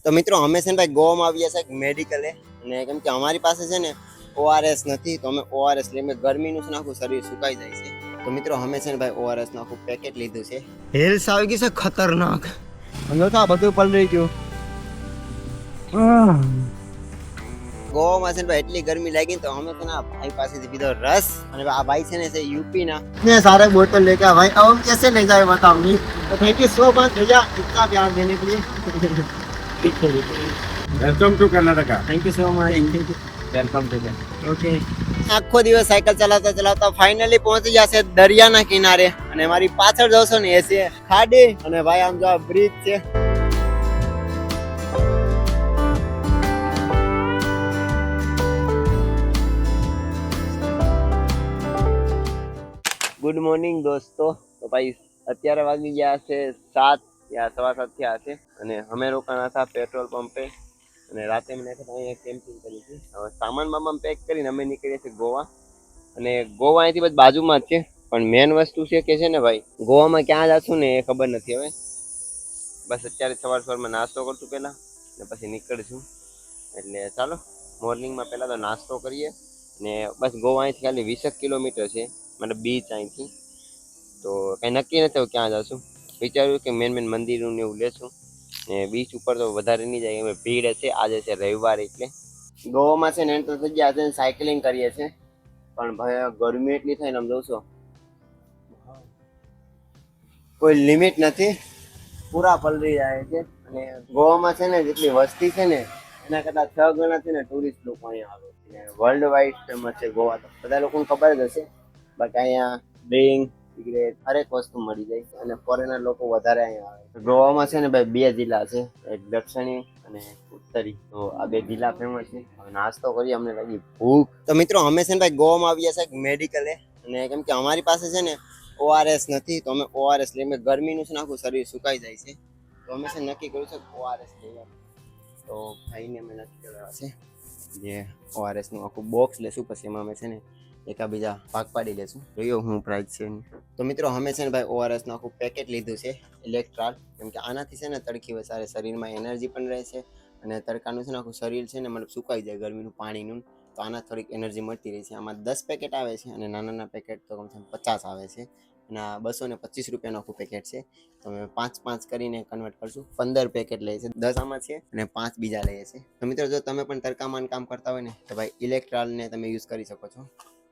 તો મિત્રો અમે છે ને ભાઈ ગોવામાં આવ્યા છે મેડિકલે, અને કેમ કે અમારી પાસે છે ને ઓઆરએસ નથી, તો અમે ઓઆરએસ લઈએ. અમે ગરમીનું છે ને આખું શરીર સુકાઈ જાય છે, તો મિત્રો અમે છે ને ભાઈ ઓઆરએસ નું આખું પેકેટ લીધું છે. હેલ્સ આવી ગઈ છે ખતરનાક, સમજો તો આ બધું પલળી ગયું. ગોવામાં છે ને ભાઈ એટલી ગરમી લાગી ને, તો અમે છે ને આ ભાઈ પાસેથી પીધો રસ. અને આ ભાઈ છે ને છે यूपी ना, ने सारे बोतल लेके आ भाई, अब हम कैसे ले जाए बताओ नहीं. तो थैंक यू सो मच भैया इतना प्यार देने के लिए. Welcome to Karnataka. Thank you so much. Welcome to. Okay. આખો દિવસ સાયકલ ચલાવતા ચલાવતા ફાઇનલી પહોંચી જશે દરિયાના કિનારે, અને મારી પાછળ જોશો ને એ છે ખાડી, અને ભાઈ આમ જો આ બ્રિજ છે. ગુડ મોર્નિંગ દોસ્તો. તો ભાઈ અત્યારે વાગી ગયા છે 7 યા 7:15 થયા છે, અને અમે રોકાણા હતા પેટ્રોલ પંપે, અને રાતે મને અહીંયા કેમ્પિંગ કરી હતી. હવે સામાન બામાન પેક કરીને અમે નીકળીએ છીએ ગોવા. અને ગોવા અહીંથી બસ બાજુમાં જ છે, પણ મેન વસ્તુ છે કે છે ને ભાઈ ગોવામાં ક્યાં જશું ને એ ખબર નથી હવે. બસ અત્યારે સવારમાં નાસ્તો કરશું પહેલાં, ને પછી નીકળશું. એટલે ચાલો મોર્નિંગમાં પહેલાં તો નાસ્તો કરીએ, ને બસ ગોવા અહીંથી ખાલી 20 કિલોમીટર છે, મતલબ બીચ અહીંથી. તો કંઈ નક્કી નથી ક્યાં જશું. વિચાર્યું કે મેન મંદિરનું ને એવું લેશું, ને બીચ ઉપર તો વધારે નહીં જાય, એમાં ભીડ હશે. આજે છે રવિવાર, એટલે ગોવામાં છે ને એન્ટર થઈ ગયા છે, સાયકલિંગ કરીએ છીએ. પણ ભાઈ ગરમી એટલી થાય ને, આમ જોશો કોઈ લિમિટ નથી, પૂરા પલળી જાય છે. અને ગોવામાં છે ને જેટલી વસ્તી છે ને એના કરતાં 6 ગણા છે ને ટુરિસ્ટ લોકો અહીંયા આવે છે. વર્લ્ડ વાઇડ ફેમસ છે ગોવા, તો બધા લોકોને ખબર જ હશે. બાકી અહીંયા ડ્રિંક સિગરેટ હરેક વસ્તુ મળી જાય, અને ફોરેનર લોકો વધારે અહીંયા આવે. ગોવામાં છે ને ભાઈ 2 જિલ્લા છે, એક દક્ષિણી અને ઉત્તરી. તો આ 2 જિલ્લા ફેમસ છે. હવે નાસ્તો કરીએ, અમને લાગી ભૂખ. તો મિત્રો અમે છે ને ભાઈ ગોવામાં આવ્યા છે મેડિકલે, અને કેમ કે અમારી પાસે છે ને ઓઆરએસ નથી, તો અમે ઓઆરએસ લઈએ. ગરમીનું છે ને આખું શરીર સુકાઈ જાય છે, તો અમે છે નક્કી કર્યું છે ઓઆરએસ લઈએ. તો ભાઈને અમે નક્કી કરવા છે જે ઓઆરએસ નું આખું બોક્સ લેશું, પછી એમાં અમે છે ને એકાબીજા ભાગ પાડી લેશું. જોયો હું પ્રાઇસ છે એની. તો મિત્રો અમે છે ને ભાઈ ઓઆરએસ નું આખું પેકેટ લીધું છે ઇલેક્ટ્રાલ, કેમ કે આનાથી છે ને તડકી વસારે શરીરમાં એનર્જી પણ રહે છે, અને તડકાનું છે ને આખું શરીર છે ને મતલબ સુકાઈ જાય ગરમીનું પાણીનું, તો આના થોડીક એનર્જી મળતી રહી છે. આમાં 10 પેકેટ આવે છે, અને નાના પેકેટ તો કમસે કમ 50 આવે છે, અને આ 225 રૂપિયાનું આખું પેકેટ છે. તો અમે 5 કરીને કન્વર્ટ કરશું. 15 પેકેટ લઈએ છે, 10 આમાં છે અને 5 બીજા લઈએ છે. તો મિત્રો જો તમે પણ તડકામાં કામ કરતા હોય ને, તો ભાઈ ઇલેક્ટ્રાલને તમે યુઝ કરી શકો છો.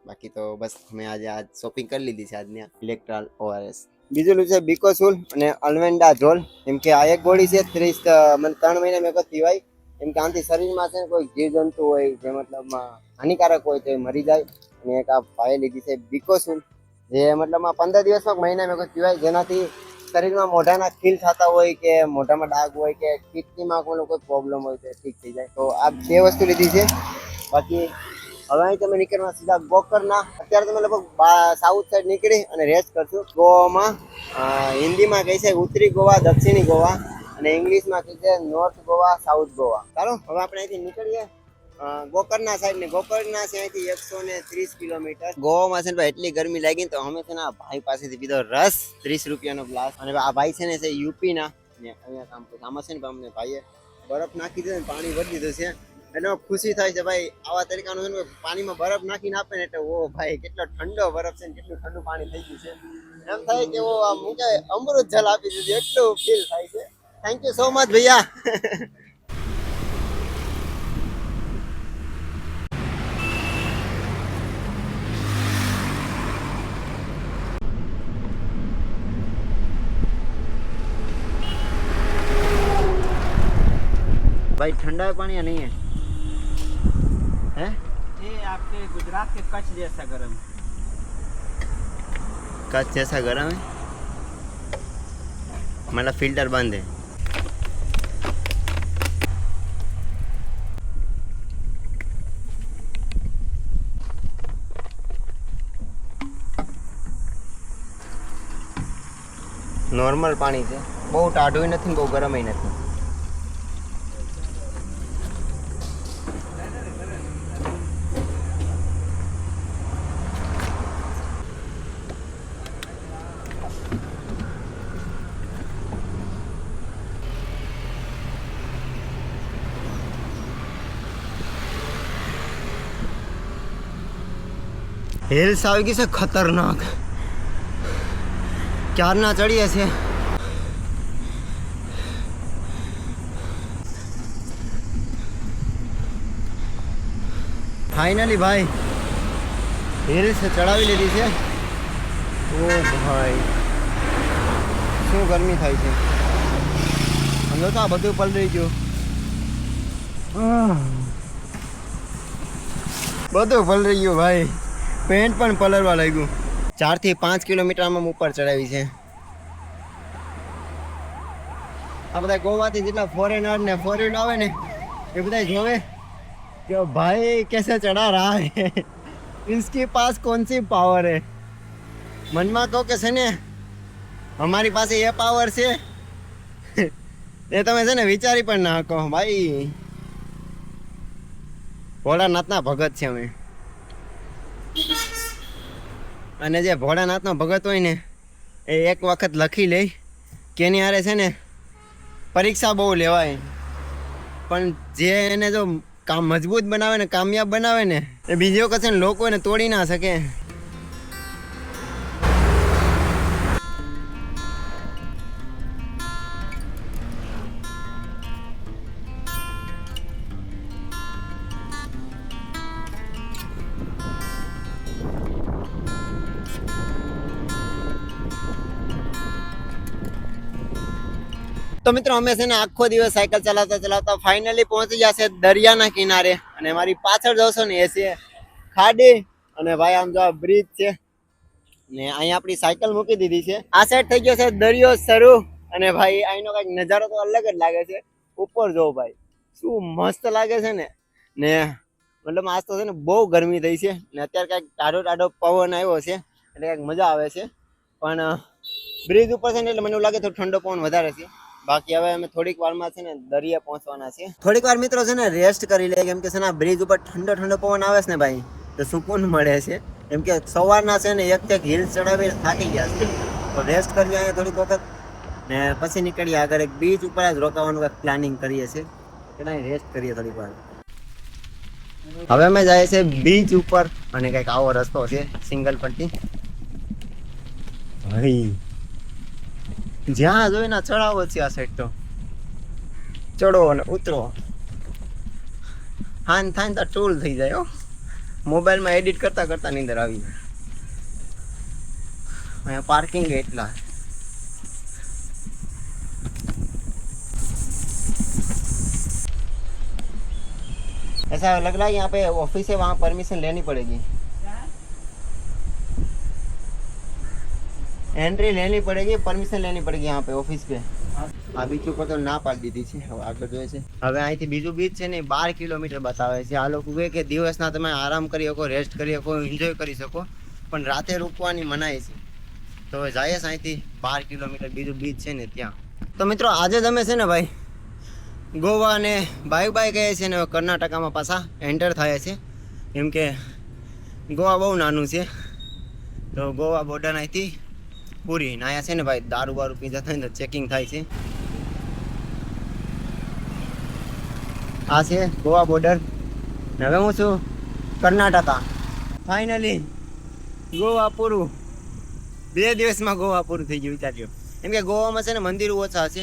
બાકી તો બસ અમે આજે શોપિંગ કરી લીધી છે આજની ઇલેક્ટ્રાલ ઓઆરએસ. બીજું લીધું છે બીકોસુલ અને અલ્વેન્ડા જોલ. કેમ કે આ એક ગોળી છે 3 મહિના મેં પીવાય, કેમ કે આનાથી શરીરમાં છે ને કોઈ જીવજંતુ હોય જે મતલબમાં હાનિકારક હોય તો એ મરી જાય. અને એક આ ભાઈ લીધી છે બીકોસુલ, જે મતલબમાં 15 દિવસમાં મહિના મેં પીવાય, જેનાથી શરીરમાં મોઢાના ખીલ થતા હોય કે મોઢામાં ડાઘ હોય કે કિડનીમાં કોઈ પ્રોબ્લેમ હોય તો ઠીક થઈ જાય. તો આ 2 વસ્તુ લીધી છે. બાકી હવે અહીં તમે નીકળવા સીધા ગોકર્ણના. અત્યારે તમે લગભગ સાઉથ સાઈડ નીકળી અને રેસ્ટ કરશું. ગોવામાં હિન્દીમાં કહે છે ઉત્તરી ગોવા, દક્ષિણી ગોવા, અને ઇંગ્લિશમાં કહે છે નોર્થ ગોવા, સાઉથ ગોવા. ચાલો હવે આપણે અહીંથી નીકળીએ ગોકર્ણના સાઈડ. ને ગોકર્ણના છે અહીંથી 130 કિલોમીટર. ગોવામાં છે ને ભાઈ એટલી ગરમી લાગી ને, તો અમે છે ને આ ભાઈ પાસેથી પીધો રસ, 30 રૂપિયાનો ગ્લાસ. અને આ ભાઈ છે ને છે યુપી ના, ને અહીંયા કામ કરે. આમાં છે ને અમને ભાઈએ બરફ નાખી દીધો ને પાણી ભરી દીધું છે, એટલે ખુશી થાય છે ભાઈ. આવા તરીકાનું છે ને પાણીમાં બરફ નાખીને આપે ને, એટલે ઓ ભાઈ કેટલો ઠંડો બરફ છે ને કેટલું ઠંડુ પાણી થઈ ગયું છે. એમ થાય કે ઓ આમ અમૃત જલ આપી દીધું, એટલું ફીલ થાય છે. થેન્ક યુ સો મચ ભૈયા. भाई ठंडा है पानी या नहीं है? हैं? ये आपके गुजरात के कच्छ जैसा गर्म है। कच्छ जैसा गर्म है, मतलब फिल्टर बंद है. નોર્મલ પાણી છે, બહુ ટાઢું નથી, બહુ ગરમ નથી. હિલ્સ આવી ગઈ છે ખતરનાક. ક્યારના ચડીએ છે. ફાઇનલી ભાઈ હિલ્સ ચડાવી લીધી છે. ઓ ભાઈ શું ગરમી થાય છે. સમજો તો આ બધું પલળી ગયું. બધું પલળી ગયું ભાઈ. પેન્ટ પણ પલળવા લાગ્યું. 4 થી 5 કિલોમીટર આમ ઉપર ચડાવી છે. આ બધા ગોવાથી જેટલા ફોરેનર ને ફોરેન આવે ને એ બધા જોવે કે ભાઈ कैसे चढ़ा रहा है, इसके पास कौन सी पावर है. મનમાં કહો કે છે ને અમારી પાસે એ પાવર છે એ તમે છે ને વિચારી પણ ના કહો ભાઈ. ભોળાનાથના ભગત છે અમે. અને જે ભોળાનાથનો ભગત હોય ને એ એક વખત લખી લે કે એની હારે છે ને પરીક્ષા બહુ લેવાય, પણ જે એને જો કામ મજબૂત બનાવે ને કામયાબ બનાવે ને એ બીજો કશે ને લોકો એને તોડી ના શકે. તો મિત્રો અમે છે ને આખો દિવસ સાયકલ ચલાવતા ચલાવતા ફાઇનલી પહોંચી જશે દરિયાના કિનારે. અને મારી પાછળ જોશો ને એ છે ખાડી. અને ભાઈ આમ જો બ્રિજ છે ને અહીંયા આપણી સાયકલ મૂકી દીધી છે. આ સાઈડ થઈ ગયો છે દરિયો શરૂ. અને ભાઈ અહીંનો કંઈક નજારો તો અલગ જ લાગે છે. ઉપર જો ભાઈ શું મસ્ત લાગે છે ને. ને મતલબ આજ તો છે ને બહુ ગરમી થઈ છે ને અત્યારે કંઈક ટાઢો ટાઢો પવન આવ્યો છે એટલે કંઈક મજા આવે છે. પણ બ્રિજ ઉપર છે ને એટલે મને એવું લાગે થોડો ઠંડો પવન વધારે છે. બાકી હવે અમે થોડીક વારમાં છે ને દરિયા પહોંચવાના છે. થોડીક વાર મિત્રો છે ને રેસ્ટ કરી લે, કેમ કે છે ને બ્રિજ ઉપર ઠંડો ઠંડો પવન આવે છે ને ભાઈ તો સુકૂન મળે છે. કેમ કે સવારના છે ને એક હિલ ચડાવી થાકી ગયા છે તો રેસ્ટ કરીએ અહીંયા થોડીક વખત ને પછી નીકળીએ આગળ. એક બીચ ઉપર જ રોકાવાનું કંઈક પ્લાનિંગ કરીએ છીએ કે નહીં રેસ્ટ કરીએ થોડીક વાર. હવે અમે જાય છે બીચ ઉપર અને કંઈક આવો રસ્તો છે સિંગલ પટ્ટી. ભાઈ જ્યાં જોઈને ચડાવો છે આ સાઈડ તો ચડો અને ઉતરો. હાન થાય તો ટૂલ થઈ જાય હો. મોબાઈલમાં એડિટ કરતા કરતા નીંદર આવી જાય. અહીંયા પાર્કિંગ એટલા ऐसा लग रहा है यहाँ पे ऑफिस है, वहाँ परमिशन लेनी पड़ेगी, एंट्री लेनी पड़ेगी, परमिशन लेनी पड़ेगी यहाँ पे ऑफिस पे. આ બીચ ઉપર તો ના પાડી દીધી છે. હવે આગળ જોઈએ છે. હવે અહીંથી બીજું બીચ છે ને 12 કિલોમીટર બતાવે છે. આ લોકો કહે કે દિવસના તમે આરામ કરી શકો, રેસ્ટ કરી શકો, એન્જોય કરી શકો, પણ રાતે રૂકવાની મનાઈ છે. તો હવે જઈએ અહીંથી 12 કિલોમીટર બીજું બીચ છે ને ત્યાં. તો મિત્રો આજે તમે છે ને ભાઈ ગોવા અને બાય બાય કહે છે ને કર્ણાટકામાં પાછા એન્ટર થાય છે. કેમ કે ગોવા બહુ નાનું છે તો ગોવા બોર્ડર અહીંથી પૂરી ને અહીંયા છે ને ભાઈ દારૂ બારૂ પીધા થાય ને ચેકિંગ થાય છે. આ છે ગોવા બોર્ડર. હવે હું છું કર્ણાટકા. ફાઇનલી ગોવા પૂરું. 2 દિવસમાં ગોવા પૂરું થઈ ગયું વિચાર્યો. કેમ કે ગોવામાં છે ને મંદિરો ઓછા છે.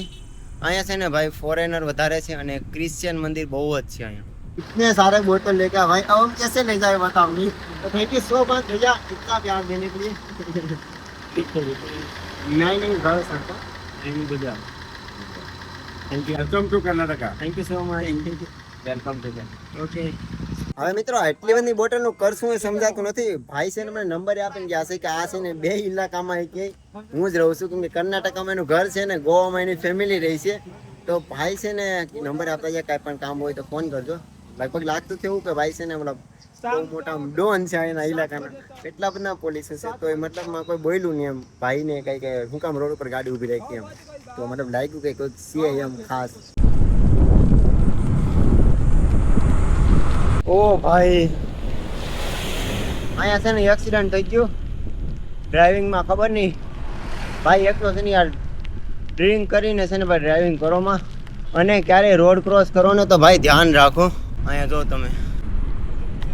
અહીંયા છે ને ભાઈ ફોરેનર વધારે છે અને ક્રિશ્चियन મંદિર બહુ જ છે અહીંયા. इतने सारे बोतल लेके भाई अब हम कैसे ले जाए बताओ नहीं. तो थैंक यू सो मच भैया इतना प्यार देने के लिए. नहीं घर सकता thank you. Welcome to Karnataka. Thank you so much. Welcome to okay. હવે મિત્રો એટલી બધી બોટલનું કરશું એ સમજાતું નથી. ભાઈ છે ને મને નંબર આપીને ગયા છે કે આ છે ને 2 ઇલાકામાં કે હું જ રહું છું. કેમ કે કર્ણાટકામાં એનું ઘર છે ને ગોવામાં એની ફેમિલી રહી છે. તો ભાઈ છે ને નંબર આપતા જાય કાંઈ પણ કામ હોય તો ફોન કરજો. લગભગ લાગતું થયું કે ભાઈ છે ને મતલબ બહુ મોટા ડોન છે એના ઇલાકાના. એટલા બધા પોલીસ છે તો એ મતલબમાં કોઈ બોલ્યું નહીં એમ ભાઈને કંઈ કે હું કામ રોડ ઉપર ગાડી ઊભી રાખી એમ. તો મતલબ લાગ્યું કે કોઈ છે એમ ખાસ. ઓ ભાઈ અહીંયા છે ને એક્સિડન્ટ થઈ ગયું ડ્રાઇવિંગમાં. ખબર નહીં ભાઈ એકલો છે ને યાર ડ્રિંક કરીને છે ને ભાઈ ડ્રાઇવિંગ કરોમાં. અને ક્યારેય રોડ ક્રોસ કરો ને તો ભાઈ ધ્યાન રાખો. અહીંયા જો તમે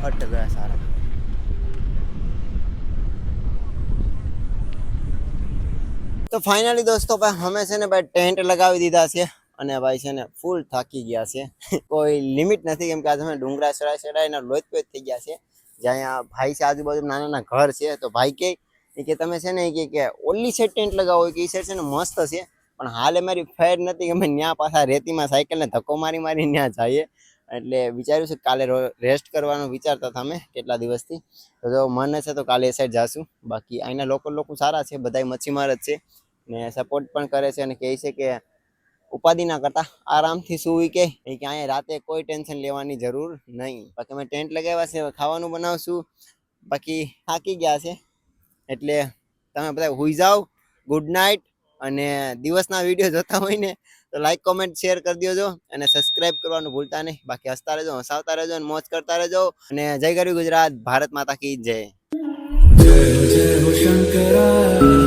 હટ ગયા સારા. તો ફાઇનલી દોસ્તો ભાઈ અમે છે ને ભાઈ ટેન્ટ લગાવી દીધા છે અને ભાઈ છે ને ફૂલ થાકી ગયા છે. કોઈ લિમિટ નથી કેમ કે આજે અમે ડુંગરા ચડાઈને લોચપોચ થઈ ગયા છે. જ્યાં અહીંયા ભાઈ છે આજુબાજુ નાના નાના ઘર છે તો ભાઈ કે તમે છે ને કે ઓલી સાઈડ ટેન્ટ લગાવો કે એ સાઈડ છે ને મસ્ત છે પણ હાલે મારી ફેર નથી કે અમે ત્યાં પાછા રેતીમાં સાયકલને ધક્કો મારી ત્યાં જઈએ એટલે વિચાર્યું છે કાલે રેસ્ટ કરવાનું વિચારતા હતા અમે કેટલા દિવસથી તો જો મન છે તો કાલે એ સાઈડ જાશું. બાકી અહીંના લોકો સારા છે બધા મચ્છીમાર જ છે ને સપોર્ટ પણ કરે છે અને કહે છે કે ઉપાધિ ના કરતા આરામથી સુવી કે અહીંયા રાતે કોઈ ટેન્શન લેવાની જરૂર નહીં. બાકી અમે ટેન્ટ લગાવ્યા છે ખાવાનું બનાવશું બાકી થાકી ગયા છે એટલે તમે બધા હુઈ જાઓ. ગુડ નાઇટ અને દિવસના વિડીયો જોતા હોય ને તો લાઈક કોમેન્ટ શેર કરી દેજો અને સબસ્ક્રાઇબ કરવાનું ભૂલતા નહીં. બાકી હસતા રહેજો હસાવતા રહેજો અને મોજ કરતા રહેજો અને જય ગરવી ગુજરાત ભારત માતા કી જય. जय जय हो शंकरा